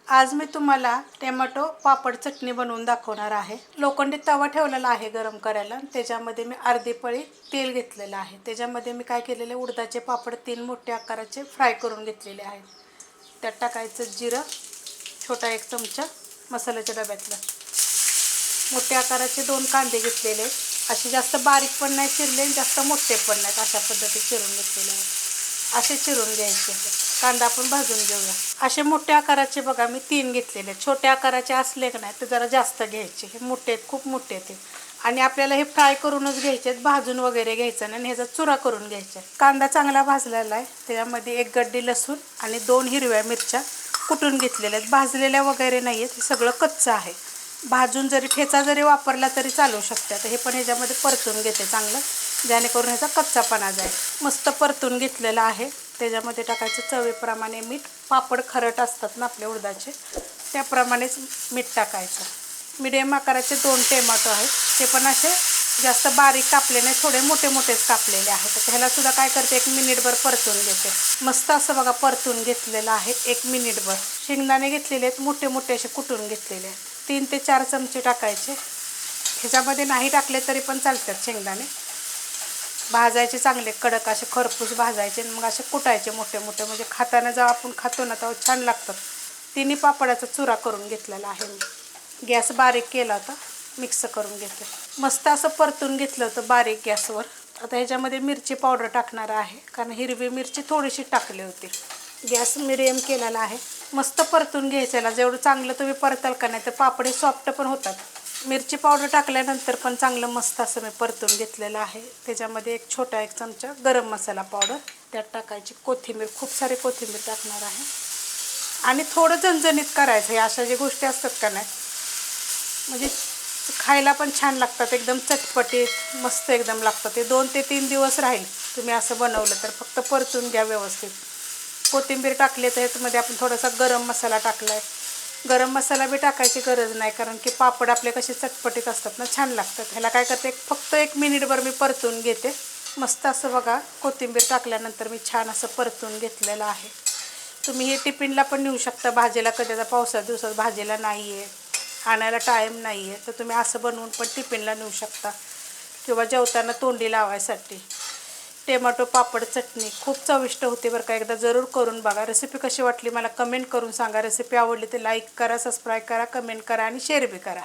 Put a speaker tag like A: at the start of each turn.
A: आज मी तुम्हाला टोमॅटो पापड चटणी बनवून दाखवणार आहे। लोखंडी तवा ठेवलेला आहे गरम करायला। त्याच्यामध्ये मी अर्धी पळी तेल घेतलेलं आहे। त्याच्यामध्ये मी काय केलेले उडदाचे पापड 3 मोठे आकाराचे फ्राय करून घेतलेले आहेत। त्यात टाकायचं जिरं, छोटा 1 चमचा मसाल्याच्या डब्यातला, मोठे आकाराचे 2 कांदे घेतलेले, असे जास्त बारीक पण नाही चिरले जास्त मोठे पण नाहीत, अशा पद्धतीने चिरून घेतलेले आहेत। असे चिरून घ्यायचे। कांदा आपण भाजून घेऊया। असे मोठे आकाराचे बघा मी 3 घेतलेले। छोटे आकाराचे असले की नाही तर जरा जास्त घ्यायचे। हे मोठे आहेत, खूप मोठे आहेत आणि आपल्याला हे फ्राय करूनच घ्यायचे, भाजून वगैरे घ्यायचं नाही। ह्याचा चुरा करून घ्यायचा। कांदा चांगला भाजलेला आहे। त्यामध्ये 1 गड्डी लसूण आणि 2 हिरव्या मिरच्या कुटून घेतलेल्या आहेत। भाजलेल्या वगैरे नाही आहेत, हे सगळं कच्चं आहे। भाजून जरी ठेचा जरी वापरला तरी चालू शकते। तर हे पण ह्याच्यामध्ये परतून घेते चांगलं, जेणेकरून ह्याचा कच्चापणा जाईल। मस्त परतून घेतलेला आहे। त्याच्यामध्ये टाकायचं चवीप्रमाणे मीठ। पापड खरट असतात ना आपले उडदाचे, त्याप्रमाणेच मीठ टाकायचं। मीडियम आकाराचे 2 टोमॅटो आहेत, ते पण असे जास्त बारीक कापले नाही, थोडे मोठे मोठेच कापलेले आहेत। तर ह्याला सुद्धा काय करते 1 मिनिटभर परतून घेते। मस्त असं बघा परतून घेतलेलं आहे 1 मिनिटभर। शेंगदाणे घेतलेले आहेत, मोठे मोठे असे कुटून घेतलेले आहेत, 3 ते 4 चमचे टाकायचे। ह्याच्यामध्ये नाही टाकले तरी पण चालतात शेंगदाणे। भाजायचे चांगले कडक असे खरपूस भाजायचे, मग असे कुटायचे मोठे मोठे, म्हणजे खाताना जेव्हा आपण खातो ना तेव्हा छान लागतात। तिन्ही पापडाचा चुरा करून घेतलेला आहे मी। गॅस बारीक केला होता, मिक्स करून घेते। मस्त असं परतून घेतलं होतं बारीक गॅसवर। आता ह्याच्यामध्ये मिरची पावडर टाकणार आहे, कारण हिरवी मिरची थोडीशी टाकली होती। गॅस मिडियम केलेला आहे। मस्त परतून घ्यायचं। जेवढं चांगलं तुम्ही परताल का नाही तर पापडे सॉफ्ट पण होतात। मिरची पावडर टाकल्यानंतर पण चांगलं मस्त असं मी परतून घेतलेलं आहे। त्याच्यामध्ये 1 छोटा 1 चमचा गरम मसाला पावडर, त्यात टाकायची कोथिंबीर, खूप सारी कोथिंबीर टाकणार आहे आणि थोडं झणझणीत करायचं। हे अशा ज्या गोष्टी असतात का नाही म्हणजे खायला पण छान लागतात, एकदम चटपटीत मस्त एकदम लागतात। ते 2 ते 3 दिवस राहील तुम्ही असं बनवलं तर। फक्त परतून घ्या व्यवस्थित। कोथिंबीर टाकली तर ह्याच्यामध्ये आपण थोडासा गरम मसाला टाकलाय। गरम मसाला बी टाकायची गरज नाही, कारण की पापड आपले कसे चटपटीत असतात ना, छान लागतात। ह्याला काय करते फक्त 1 मिनिटभर मी परतून घेते। मस्त असं बघा कोथिंबीर टाकल्यानंतर मी छान असं परतून घेतलेलं आहे। तुम्ही हे टिफिनला पण नेऊ शकता भाजीला, कधी आता पावसाच्या दिवसात भाजीला नाही आहे, आणायला टाईम नाही आहे, तर तुम्ही असं बनवून पण टिफिनला नेऊ शकता किंवा जेवताना तोंडी लावायसाठी। टोमॅटो पापड चटणी खूप चविष्ट होते बरं का, एकदा जरूर करून बघा। रेसिपी कशी वाटली मला कमेंट करून सांगा। रेसिपी आवडली तर लाईक करा, सबस्क्राईब करा, कमेंट करा आणि शेअर बी करा।